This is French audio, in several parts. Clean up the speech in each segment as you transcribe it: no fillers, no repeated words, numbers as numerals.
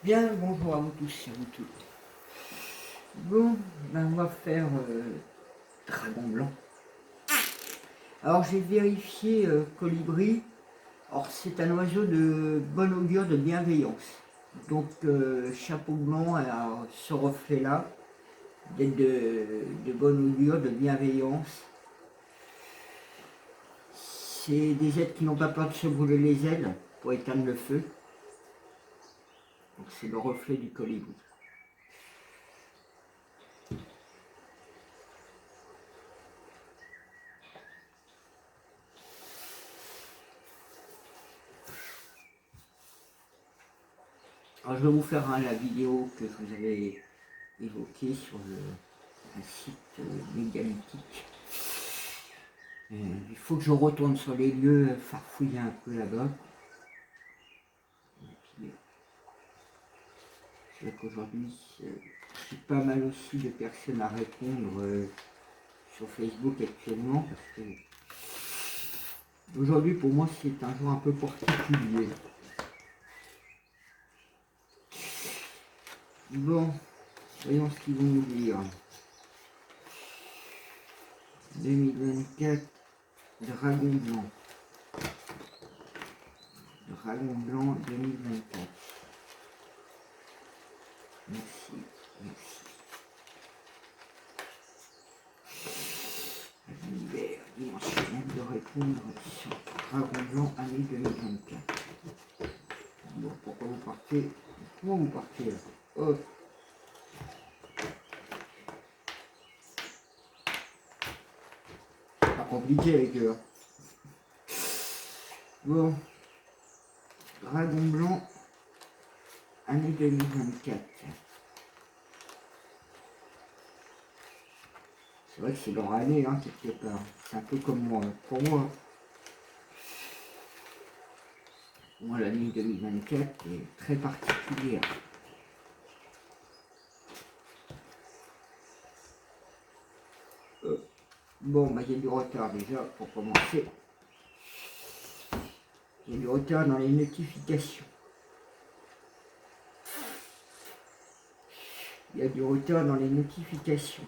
Bien, bonjour à vous tous et à vous toutes. Bon, ben on va faire Dragon Blanc. Alors j'ai vérifié colibri. Alors c'est un oiseau de bon augure, de bienveillance. Donc chapeau blanc a ce reflet-là, d'être de bon augure, de bienveillance. C'est des êtres qui n'ont pas peur de se brûler les ailes pour éteindre le feu. Donc c'est le reflet du colibri. Alors je vais vous faire la vidéo que je vous avais évoquée sur un site mégalithique. Il faut que je retourne sur les lieux, farfouiller un peu là-bas. C'est vrai qu'aujourd'hui, j'ai pas mal aussi de personnes à répondre sur Facebook actuellement. Parce que aujourd'hui, pour moi, c'est un jour un peu particulier. Bon, voyons ce qu'ils vont nous dire. 2024, Dragon Blanc. Dragon Blanc 2024. Merci, merci. L'univers dimensionnel de répondre sur Dragon Blanc année 2024. Bon, pourquoi vous partez? Comment vous partez là? Oh. Pas compliqué avec eux. Bon. Dragon Blanc année 2024. C'est vrai que c'est leur année, hein, quelque part. C'est un peu comme moi. Pour moi, l'année 2024 est très particulière. Bon, bah, il y a du retard déjà pour commencer. Il y a du retard dans les notifications. Il y a du retard dans les notifications.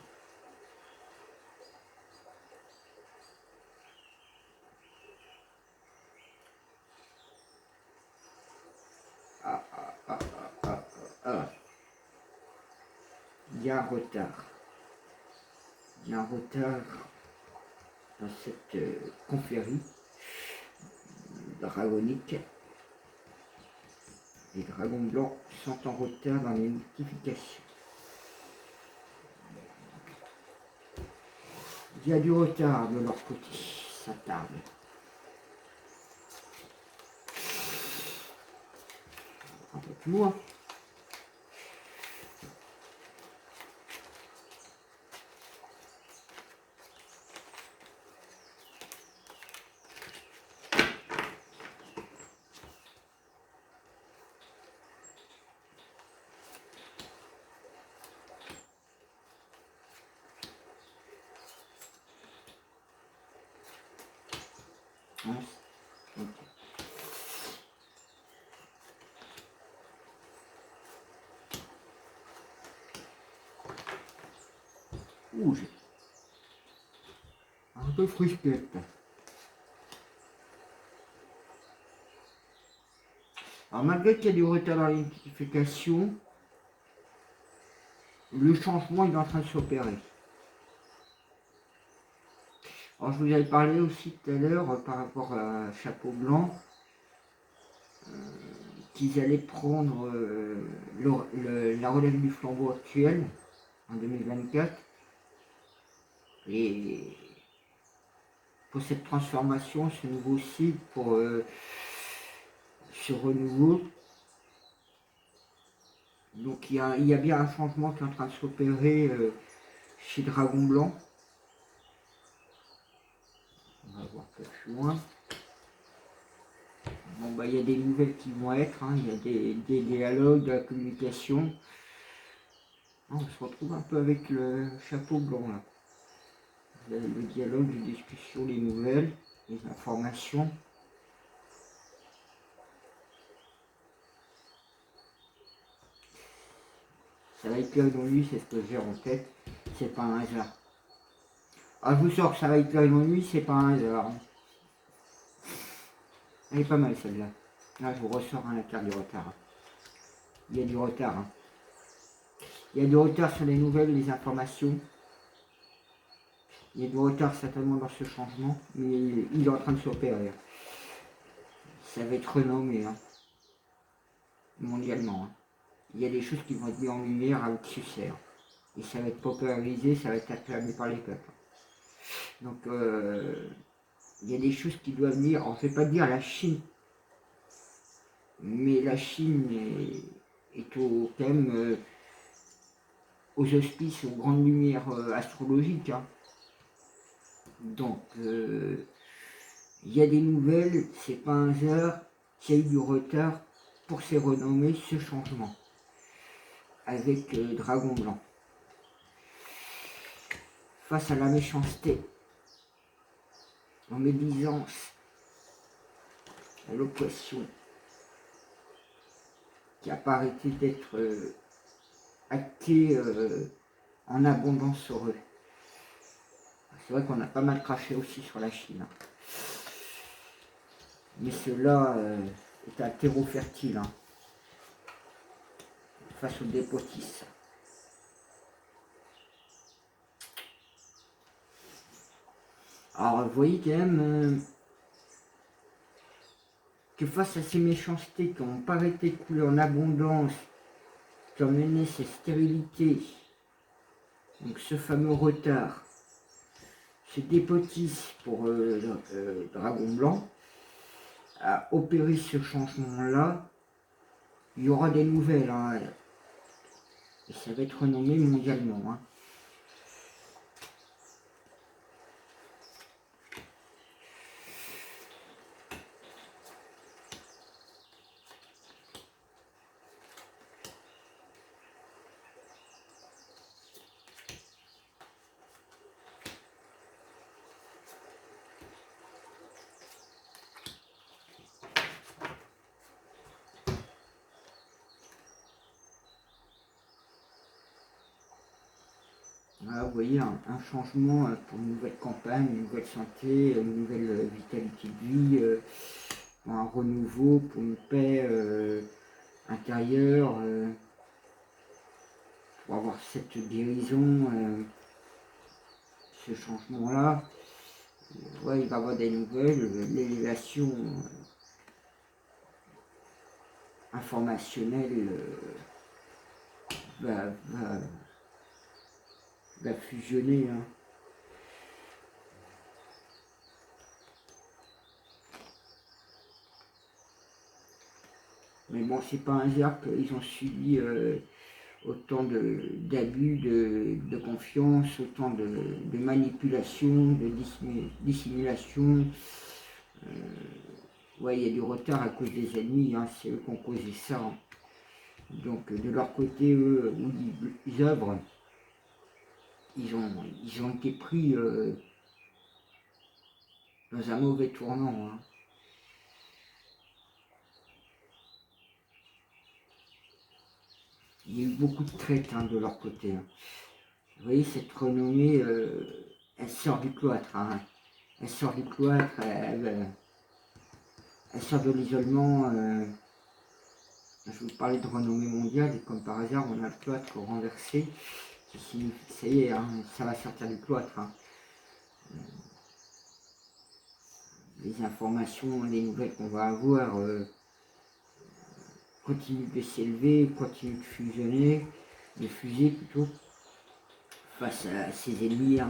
Il y a un retard. Il y a un retard dans cette confrérie dragonique. Les dragons blancs sont en retard dans les notifications. Il y a du retard de leur côté, ça tarde. Un peu plus loin. Okay. Ouh, j'ai un peu frisquette. Alors malgré qu'il y a du retard dans l'identification, le changement est en train de s'opérer. Alors je vous avais parlé aussi tout à l'heure par rapport à Chapeau Blanc, qu'ils allaient prendre la relève du flambeau actuel en 2024. Et pour cette transformation, ce nouveau site, pour ce renouveau, donc il y a bien un changement qui est en train de s'opérer chez Dragon Blanc. On va voir plus loin. Bon, bah, il y a des nouvelles qui vont être, hein, il y a des dialogues, de la communication. On se retrouve un peu avec le chapeau blanc là. Le dialogue, les discussions, les nouvelles, les informations. Ça va éclairer dans lui, c'est ce que j'ai en tête. C'est pas un hasard. Ah, je vous sors, ça va éclairer dans lui, c'est pas un hasard. Elle est pas mal celle-là. Là, je vous ressors la carte du retard. Il y a du retard. Il y a du retard sur les nouvelles, les informations. Il y a du retard certainement dans ce changement, mais il est en train de s'opérer. Ça va être renommé, mondialement. Il y a des choses qui vont être mises en lumière à haute succès. Et ça va être popularisé, ça va être acclamé par les peuples. Donc, il y a des choses qui doivent venir, on ne fait pas dire la Chine, mais la Chine est quand même aux auspices, aux grandes lumières astrologiques. Donc, il y a des nouvelles, c'est pas un hasard, qu'il y a eu du retard pour ces renommer ce changement avec Dragon Blanc. Face à la méchanceté, en médisance, à l'oppression, qui n'a pas arrêté d'être actée en abondance sur eux. C'est vrai qu'on a pas mal craché aussi sur la Chine. Mais cela est un terreau fertile face au despotisme. Alors vous voyez quand même que face à ces méchancetés qui n'ont pas été coulées en abondance, qui ont mené ces stérilités, donc ce fameux retard, ce despotisme pour Dragon Blanc, à opérer ce changement-là, il y aura des nouvelles, et ça va être renommé mondialement. Voilà, vous voyez un changement pour une nouvelle campagne, une nouvelle santé, une nouvelle vitalité de vie, pour un renouveau, pour une paix intérieure, pour avoir cette guérison, ce changement-là. Ouais, il va y avoir des nouvelles, l'élévation informationnelle va fusionner. Mais bon, c'est pas un hasard qu'ils ont subi autant d'abus de confiance, autant de manipulation, de dissimulation. Ouais, il y a du retard à cause des ennemis, c'est eux qui ont causé ça. Donc de leur côté, eux, où ils œuvrent, ils ont été pris dans un mauvais tournant. Il y a eu beaucoup de traite de leur côté. Vous voyez, cette renommée, elle sort du cloître. Elle sort du cloître, elle sort de l'isolement. Je vous parlais de renommée mondiale, et comme par hasard, on a le cloître renversé. Qui signifie, ça y est, ça va sortir du cloître. Les informations, les nouvelles qu'on va avoir continuent de s'élever, continuent de fusionner, de fuser plutôt, face à ces ennemis.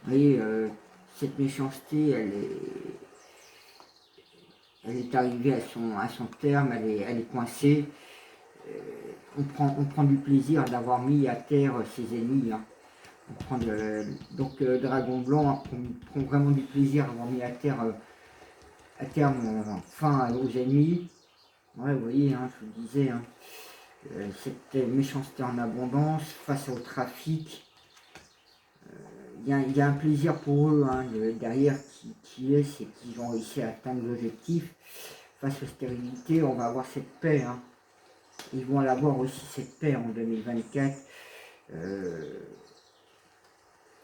Vous voyez, cette méchanceté, elle est arrivée à son terme, elle est coincée. On prend du plaisir d'avoir mis à terre ses ennemis. Donc Dragon Blanc prend vraiment du plaisir d'avoir mis à terme fin aux ennemis. Ouais, vous voyez, je vous disais, cette méchanceté en abondance face au trafic. Il y a un plaisir pour eux derrière c'est qu'ils ont réussi à atteindre l'objectif face aux stérilités, on va avoir cette paix. Hein. Ils vont l'avoir aussi, cette paix, en 2024.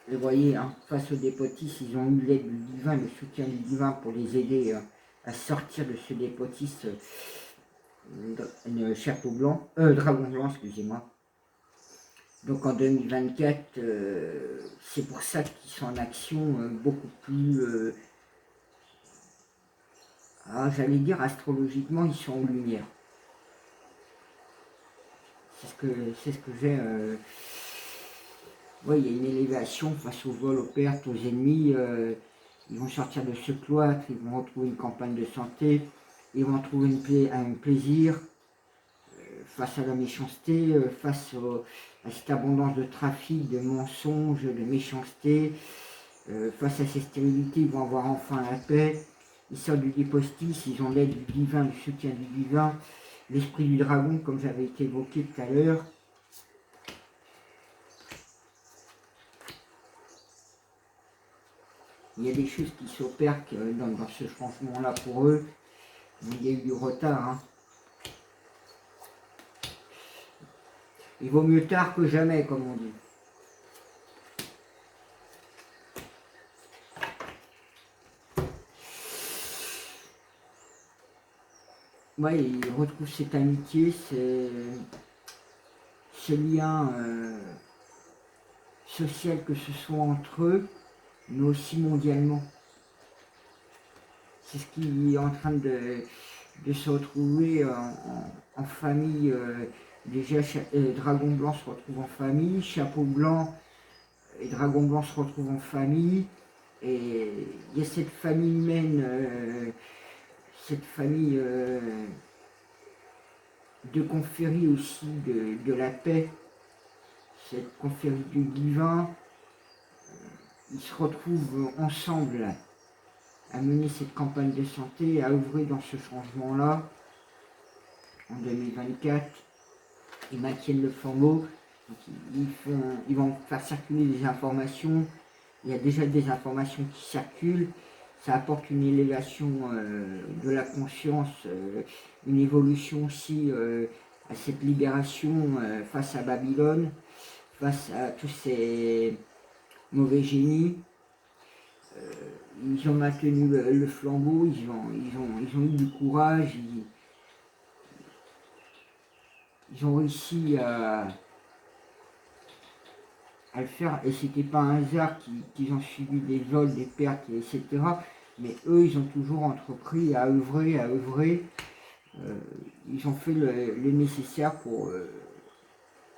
Vous voyez, hein, face aux dépotistes, ils ont eu l'aide du divin, le soutien du divin pour les aider à sortir de ce dépotiste chapeau blanc, dragon blanc, excusez-moi. Donc en 2024, c'est pour ça qu'ils sont en action beaucoup plus, j'allais dire astrologiquement, ils sont en lumière. C'est ce que j'ai. Ouais, il y a une élévation face au vol, aux pertes, aux ennemis. Ils vont sortir de ce cloître, ils vont retrouver une campagne de santé, ils vont trouver un plaisir face à la méchanceté, face à cette abondance de trafic, de mensonges, de méchanceté. Face à ces stérilités, ils vont avoir enfin la paix. Ils sortent du dépostice, ils ont l'aide du divin, le soutien du divin, l'esprit du dragon, comme j'avais été évoqué tout à l'heure. Il y a des choses qui s'opèrent dans ce changement-là pour eux. Mais il y a eu du retard. Hein. Il vaut mieux tard que jamais, comme on dit. Ouais, ils retrouvent cette amitié, ce lien social, que ce soit entre eux, mais aussi mondialement. C'est ce qui est en train de se retrouver en famille. Déjà, Dragon Blanc se retrouve en famille, Chapeau Blanc et Dragon Blanc se retrouvent en famille. Et il y a cette famille humaine, cette famille de confrérie aussi, de la paix, cette confrérie du divin. Ils se retrouvent ensemble à mener cette campagne de santé, à œuvrer dans ce changement-là en 2024. Ils maintiennent le flambeau, donc ils vont faire circuler des informations. Il y a déjà des informations qui circulent. Ça apporte une élévation de la conscience, une évolution aussi à cette libération face à Babylone, face à tous ces mauvais génies. Ils ont maintenu le flambeau, ils ont eu du courage, ils ont réussi à le faire, et c'était pas un hasard qu'ils ont subi des vols, des pertes, etc. Mais eux, ils ont toujours entrepris à œuvrer. Ils ont fait le nécessaire pour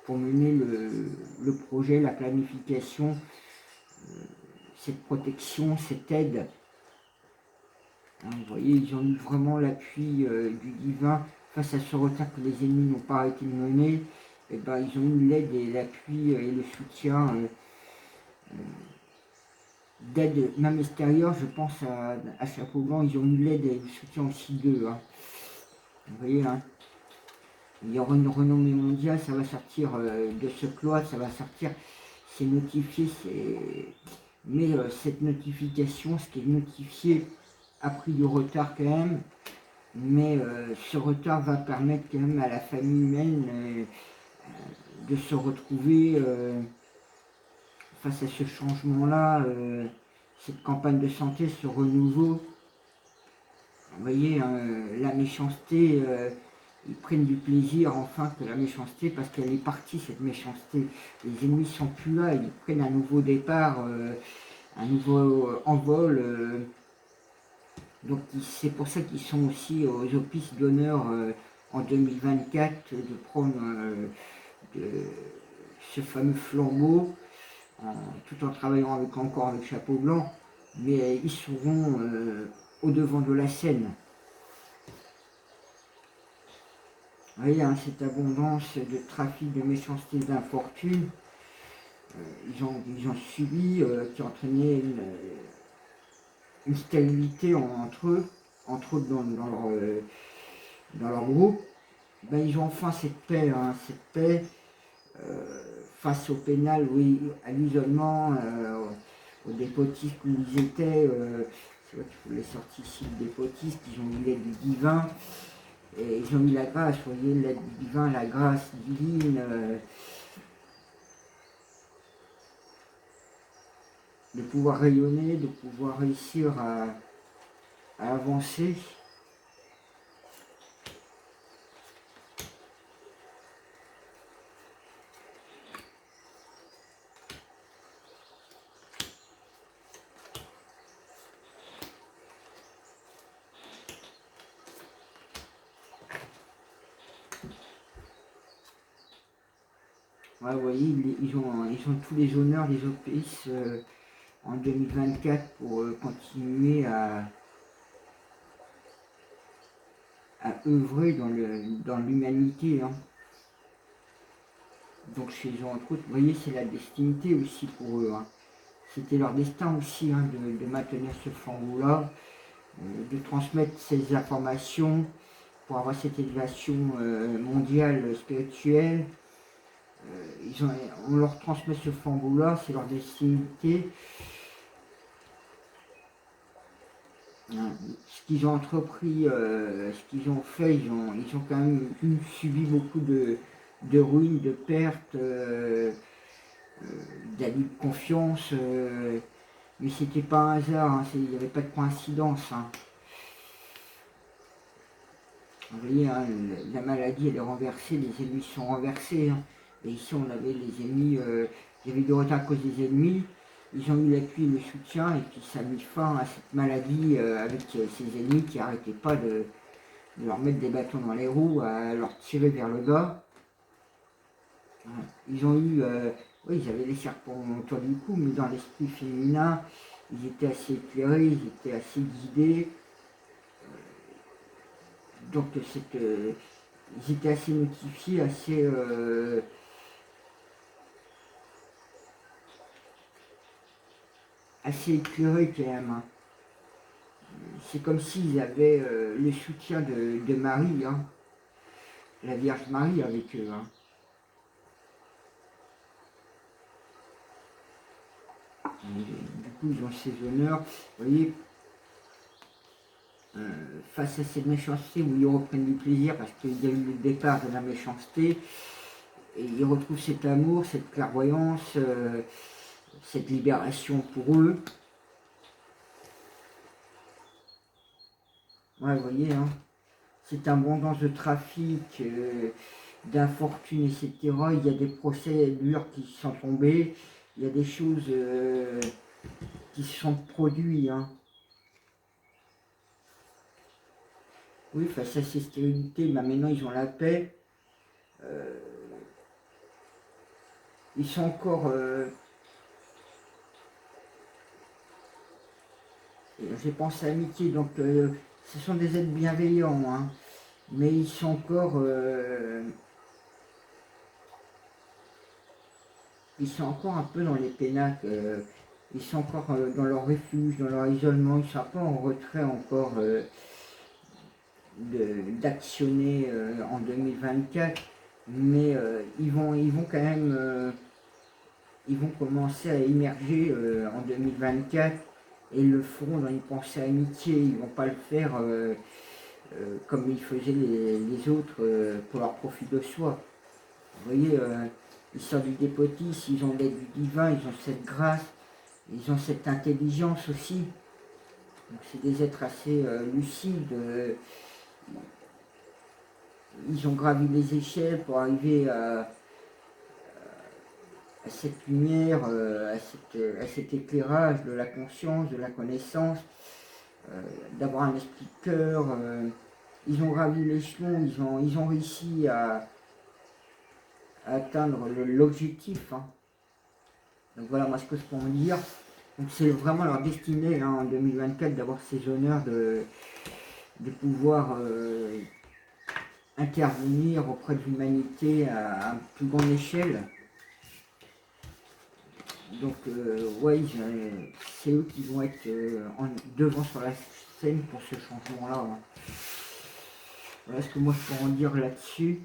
mener le projet, la planification, cette protection, cette aide. Hein, vous voyez, ils ont eu vraiment l'appui du divin face à ce retard que les ennemis n'ont pas arrêté de mener. Et ben, ils ont eu l'aide et l'appui et le soutien d'aide même extérieure. Je pense à Chapeau Blanc, ils ont eu l'aide et le soutien aussi d'eux. Hein. Vous voyez, hein, il y aura une renommée mondiale, ça va sortir de ce cloître, ça va sortir, c'est notifié, mais cette notification, ce qui est notifié, a pris du retard quand même, mais ce retard va permettre quand même à la famille humaine de se retrouver face à ce changement-là, cette campagne de santé, ce renouveau. Vous voyez, la méchanceté, ils prennent du plaisir enfin que la méchanceté, parce qu'elle est partie, cette méchanceté. Les ennemis sont plus là, ils prennent un nouveau départ, un nouveau envol. Donc c'est pour ça qu'ils sont aussi aux offices d'honneur en 2024, de prendre ce fameux flambeau, tout en travaillant encore avec Chapeau Blanc, mais ils seront au devant de la scène. Vous voyez, hein, cette abondance de trafic, de méchanceté, d'infortune, ils ont subi, qui entraînait une stérilité entre autres dans leur groupe. Ben, ils ont enfin cette paix, hein, face au pénal, oui, à l'isolement, au dépotisme où ils étaient, Tu vois, tu les sorties ici des potistes, ils ont mis l'aide du divin, et ils ont mis la grâce, vous voyez, l'aide du divin, la grâce divine, de pouvoir rayonner, de pouvoir réussir à avancer. Ouais, vous voyez, ils ont tous les honneurs des OPS en 2024 pour continuer à œuvrer dans l'humanité. Hein. Donc chez eux, entre autres, vous voyez, c'est la destinité aussi pour eux. Hein. C'était leur destin aussi hein, de maintenir ce flambeau-là, de transmettre ces informations pour avoir cette élévation mondiale spirituelle. On leur transmet ce flambeau-là, c'est leur destinité. Ce qu'ils ont entrepris, ce qu'ils ont fait, ils ont quand même subi beaucoup de ruines, de pertes, d'abus de confiance, mais c'était pas un hasard, hein, il n'y avait pas de coïncidence. Hein. Vous voyez, hein, la maladie elle est renversée, les ennemis sont renversés. Hein. Et ici on avait les ennemis, il y avait du retard à cause des ennemis. Ils ont eu l'appui et le soutien et puis ça a mis fin à cette maladie avec ces ennemis qui n'arrêtaient pas de leur mettre des bâtons dans les roues, à leur tirer vers le bas. Ils ont eu, oui, ils avaient les serpents autour du cou, mais dans l'esprit féminin, ils étaient assez éclairés, ils étaient assez guidés. Donc ils étaient assez notifiés, assez éclairés quand même. Hein. C'est comme s'ils avaient le soutien de Marie, hein, la Vierge Marie avec eux. Hein. Du coup, ils ont ces honneurs. Vous voyez, face à cette méchanceté où ils reprennent du plaisir parce qu'il y a eu le départ de la méchanceté, et ils retrouvent cet amour, cette clairvoyance, cette libération pour eux. Ouais, vous voyez, hein, cette abondance de trafic, d'infortune, etc. Il y a des procédures qui sont tombées, il y a des choses qui se sont produites. Hein. Oui, face à ces stérilités, bah maintenant ils ont la paix. Ils sont encore... j'ai pensé à amitié, donc ce sont des êtres bienveillants, hein, mais ils sont encore... ils sont encore un peu dans les pénacles, ils sont encore dans leur refuge, dans leur isolement, ils sont un peu en retrait encore d'actionner en 2024, mais ils vont quand même, ils vont commencer à émerger en 2024 et ils le feront dans une pensée amitié, ils ne vont pas le faire comme ils faisaient les autres pour leur profit de soi. Vous voyez, ils sortent du dépotis, ils ont l'aide du divin, ils ont cette grâce, ils ont cette intelligence aussi. C'est des êtres assez lucides. Ils ont gravi les échelles pour arriver à cette lumière, à cet éclairage de la conscience, de la connaissance, d'avoir un esprit de cœur. Ils ont gravi l'échelon, ils ont réussi à atteindre l'objectif. Hein. Donc voilà moi ce que je peux en dire. Donc c'est vraiment leur destinée hein, en 2024 d'avoir ces honneurs de pouvoir intervenir auprès de l'humanité à plus grande échelle. Donc ouais, c'est eux qui vont être devant sur la scène pour ce changement-là. Hein. Voilà ce que moi je peux en dire là-dessus.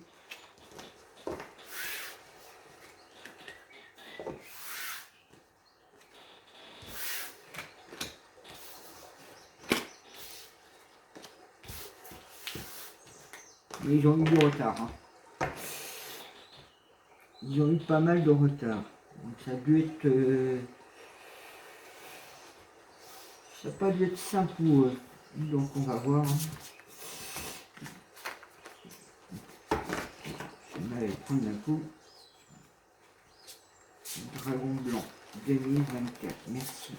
Mais ils ont eu du retard. Hein. Ils ont eu pas mal de retard. Donc ça a dû être... ça n'a pas dû être simple pour eux. Donc on va voir. Hein. Je vais prendre un coup. Dragon blanc 2024. Merci.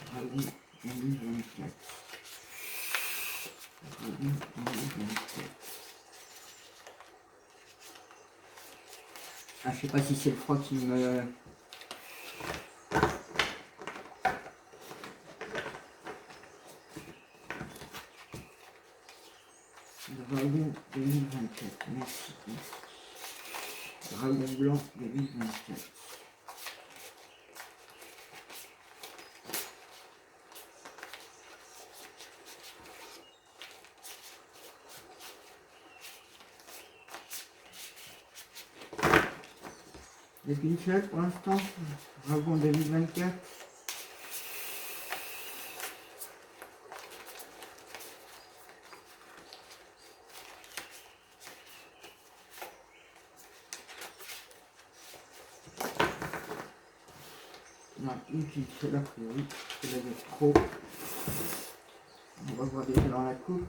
Dragon 2024. Dragon 2024. Ah, je sais pas si c'est le froid qui me... Dragon 2024, merci. Dragon blanc 2024. Il n'y a qu'une seule pour l'instant. Dragon 2024. Non, une qui seule a priori. C'est la de trop. On va voir déjà dans la coupe.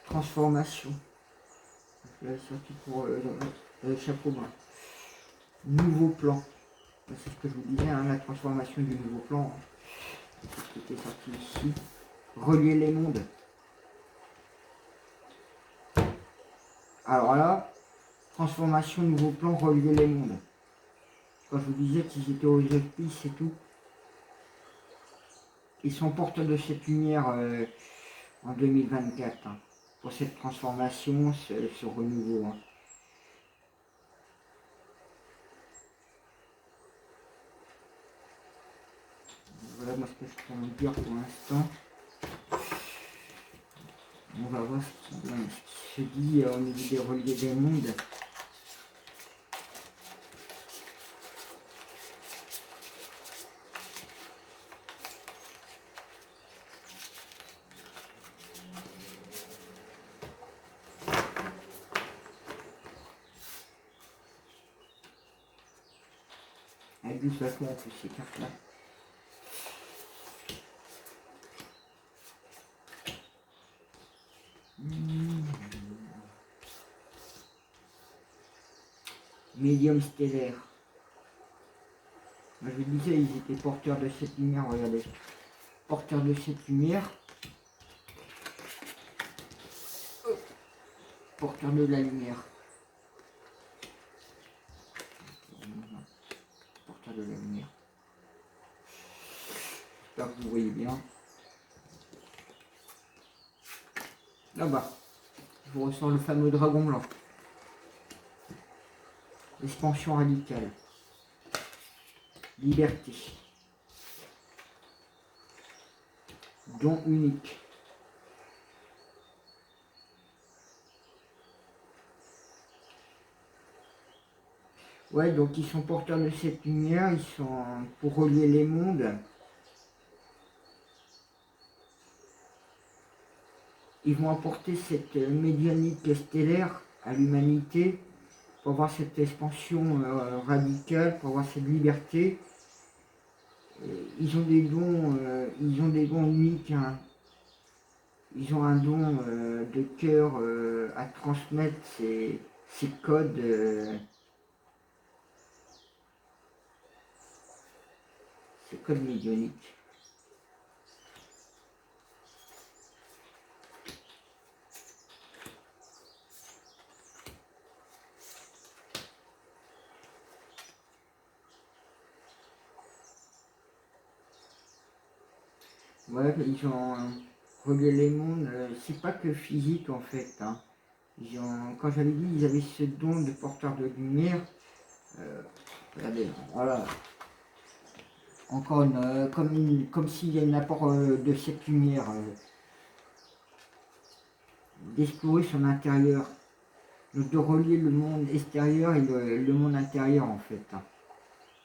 Transformation. Je l'ai sorti pour le chapeau bas. Nouveau plan. C'est ce que je vous disais, hein, la transformation du nouveau plan. C'est ce qui était sorti ici. Relier les mondes. Alors là, transformation, nouveau plan, relier les mondes. Quand je vous disais qu'ils étaient aux épices et tout. Ils sont porteurs de cette lumière en 2024. Hein, pour cette transformation, ce renouveau. Hein. Voilà moi ce que je peux en dire pour l'instant. On va voir ce qui se dit au niveau des reliés des mondes. Avec du façon en plus ces cartes là. Médium stellaire. Moi, je vous disais, ils étaient porteurs de cette lumière, regardez. Porteurs de cette lumière. Porteurs de la lumière. Porteurs de la lumière. J'espère que vous voyez bien. Là-bas, je vous ressens le fameux dragon blanc. Expansion radicale. Liberté. Don unique. Ouais, donc ils sont porteurs de cette lumière, ils sont pour relier les mondes. Ils vont apporter cette médianique stellaire à l'humanité pour avoir cette expansion radicale, pour avoir cette liberté. Ils ont des dons uniques. Hein. Ils ont un don de cœur à transmettre ces codes. Ces codes médianiques. Ouais, ils ont relié les mondes, c'est pas que physique en fait. Hein. Quand j'avais dit ils avaient ce don de porteur de lumière, regardez, voilà. Encore comme s'il y a un apport de cette lumière, d'explorer son intérieur, donc de relier le monde extérieur et le monde intérieur en fait. Hein.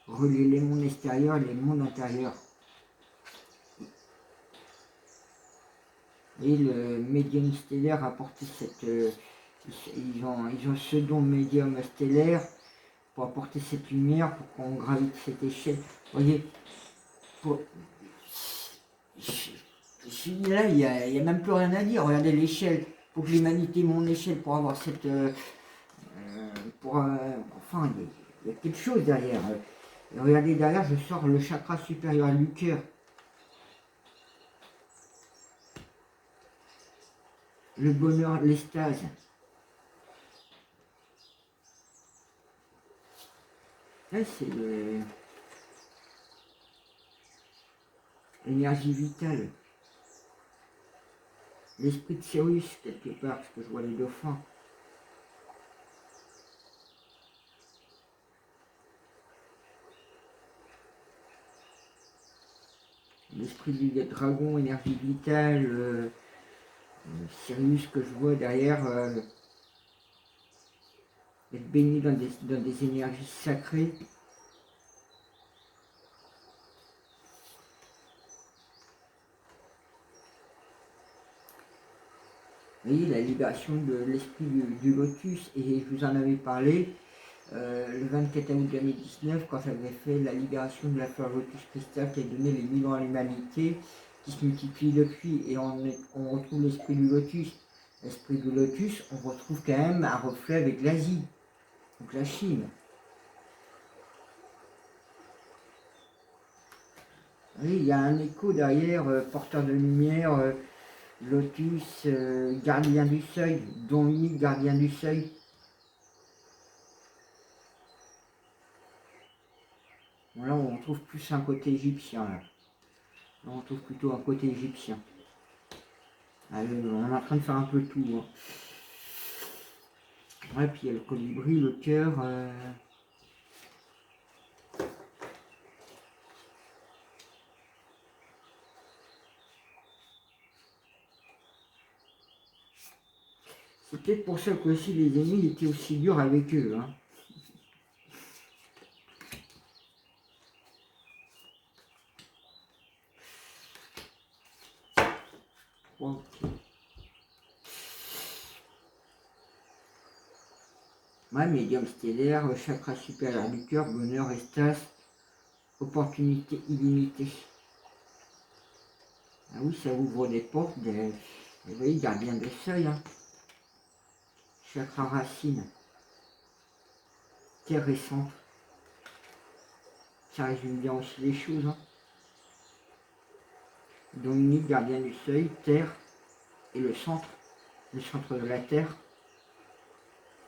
Relier les mondes extérieurs et les mondes intérieurs. Et le médium stellaire a apporté cette... ils ont ce don médium stellaire pour apporter cette lumière, pour qu'on gravite cette échelle. Vous voyez, pour... là, il n'y a même plus rien à dire. Regardez l'échelle. Pour que l'humanité monte l'échelle pour avoir cette... enfin, il y a quelque chose derrière. Et regardez derrière, je sors le chakra supérieur du cœur. Le bonheur, l'extase. Là, c'est l'énergie vitale. L'esprit de Sirius, quelque part, parce que je vois les dauphins. L'esprit du dragon, énergie vitale, Sirius que je vois derrière, être baigné dans des énergies sacrées. Vous voyez, la libération de l'esprit du lotus, et je vous en avais parlé le 24 août 2019, quand j'avais fait la libération de la fleur lotus cristal qui a donné les 1000 ans à l'humanité, qui se multiplie depuis, et on retrouve l'esprit du lotus. L'esprit du lotus, on retrouve quand même un reflet avec l'Asie, donc la Chine. Oui, il y a un écho derrière, porteur de lumière, lotus, gardien du seuil, don unique, gardien du seuil. Bon, là, on trouve plus un côté égyptien. Là, on trouve plutôt un côté égyptien. Allez, on est en train de faire un peu tout. Hein. Ouais, puis il y a le colibri, le cœur. C'est peut-être pour ça que aussi les ennemis étaient aussi durs avec eux. Hein. Okay. Ouais, médium stellaire, chakra supérieur du cœur, bonheur, extase, opportunité illimitée. Ah oui, ça ouvre des portes, vous voyez, gardien de seuil. Hein. Chakra racine, terre et centre. Ça résume bien aussi les choses. Hein. Don unique, gardien du seuil, terre et le centre de la terre,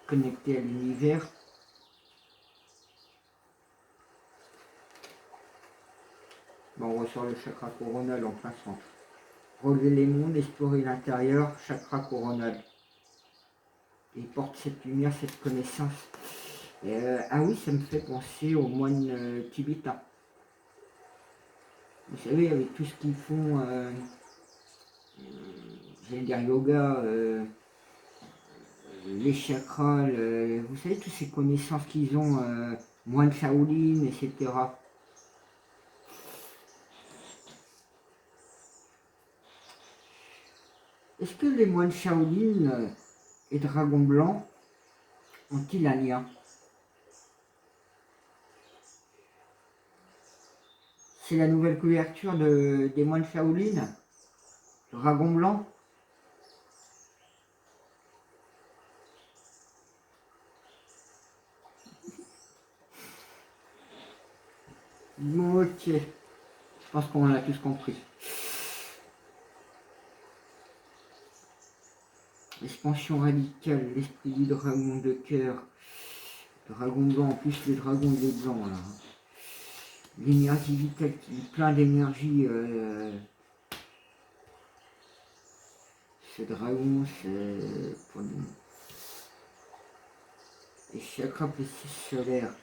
connecté à l'univers. Bon, on ressort le chakra coronal en plein centre. Relever les mondes, explorer l'intérieur, chakra coronal. Et porte cette lumière, cette connaissance. Ah oui, ça me fait penser aux moines tibétains. Vous savez, avec tout ce qu'ils font, j'allais dire yoga, les chakras, vous savez, toutes ces connaissances qu'ils ont, moines Shaolin, etc. Est-ce que les moines Shaolin et Dragon Blanc ont-ils un lien? C'est la nouvelle couverture des moines Shaolin, Dragon Blanc. Ok, je pense qu'on a tous compris. Expansion radicale, l'esprit du dragon de cœur. Dragon blanc, en plus le dragon il est blanc là. L'énergie vitale qui est plein d'énergie. Ce dragon, c'est pour les chakras plexus solaires.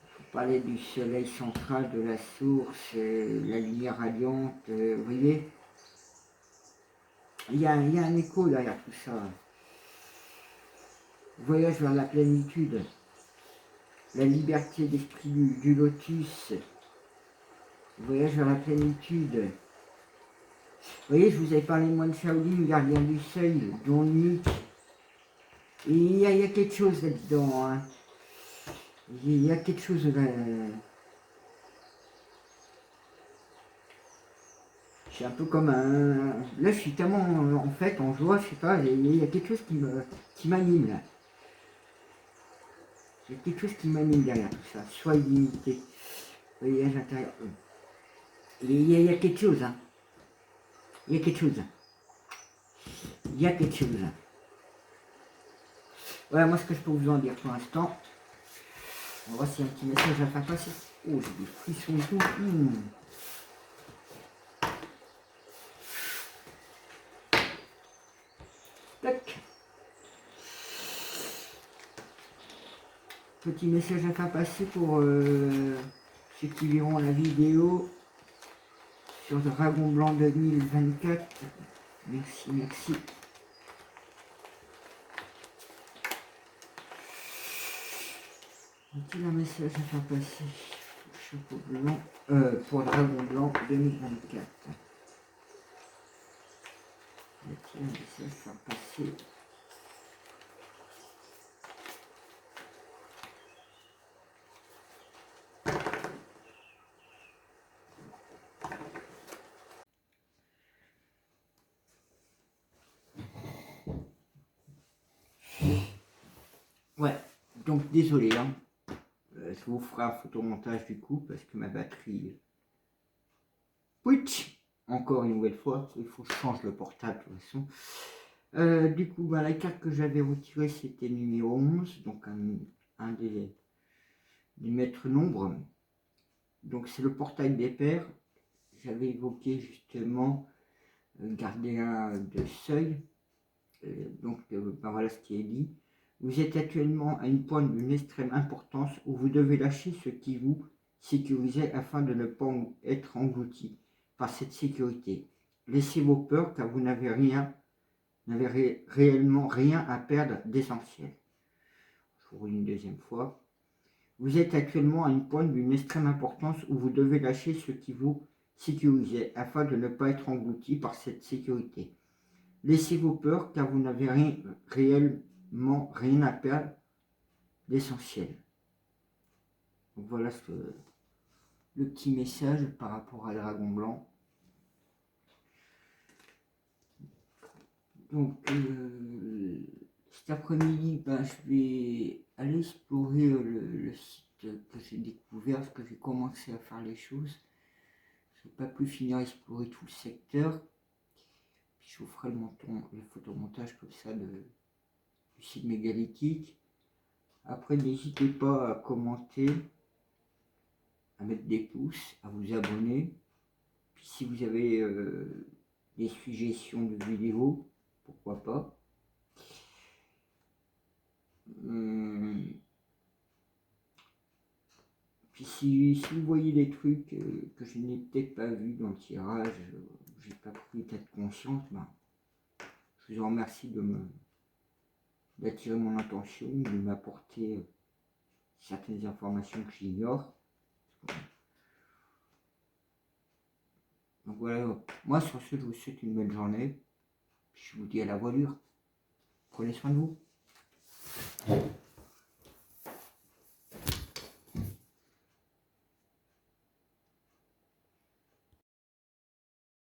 Il faut parler du soleil central, de la source, la lumière radiante, vous voyez. Il y a un écho derrière tout ça. Voyage vers la plénitude. La liberté d'esprit du lotus. Voyage vers la plénitude. Vous voyez, je vous avais parlé de moi de Shaolin, le gardien du seuil, Don Luc. Et il y a quelque chose là-dedans. Hein. Il y a quelque chose là. Je suis un peu comme un... Là, je suis tellement en fait en joie, je sais pas, il y a quelque chose qui m'anime là. Il y a quelque chose qui m'anime derrière tout ça. Soit illimité. Voyage intérieur. Il y a quelque chose, hein. Il y a quelque chose. Il y a quelque chose. Voilà, moi, ce que je peux vous en dire pour l'instant. On va voir s'il y a un petit message à faire passer. Oh, j'ai des frissons et tout. Tac. Petit message à faire passer pour ceux qui verront la vidéo sur Dragon Blanc 2024. Merci, merci. A-t-il un message à faire passer chapeau blanc pour Dragon Blanc 2024? Y a-t-il un message à faire passer? Ouais, donc désolé, hein. Je vous ferai un photomontage du coup parce que ma batterie... Pouitch, encore une nouvelle fois, il faut que je change le portable de toute façon. Du coup, la carte que j'avais retirée, c'était numéro 11, donc un des maîtres nombres. Donc c'est le portail des pères. J'avais évoqué justement gardien de seuil. Donc voilà ce qui est dit. Vous êtes actuellement à une pointe d'une extrême importance où vous devez lâcher ce qui vous sécurisait afin de ne pas être englouti par cette sécurité. Laissez vos peurs car vous n'avez réellement rien à perdre d'essentiel. Je vous relis une deuxième fois. Vous êtes actuellement à une pointe d'une extrême importance où vous devez lâcher ce qui vous sécurisait afin de ne pas être englouti par cette sécurité. Laissez vos peurs car vous n'avez réellement rien à perdre d'essentiel. Donc voilà le petit message par rapport à Dragon Blanc. Donc cet après-midi, je vais aller explorer le site que j'ai découvert, parce que j'ai commencé à faire les choses. Je n'ai pas pu finir à explorer tout le secteur. Puis je vous ferai le photomontage comme ça du site mégalithique. Après, n'hésitez pas à commenter, à mettre des pouces, à vous abonner. Puis si vous avez des suggestions de vidéos, pourquoi pas. Puis si vous voyez des trucs que je n'ai peut-être pas vu dans le tirage, j'ai pas pris peut-être conscience, je vous remercie d'attirer mon attention, de m'apporter certaines informations que j'ignore. Donc voilà, moi sur ce, je vous souhaite une bonne journée. Je vous dis à la voilure. Prenez soin de vous.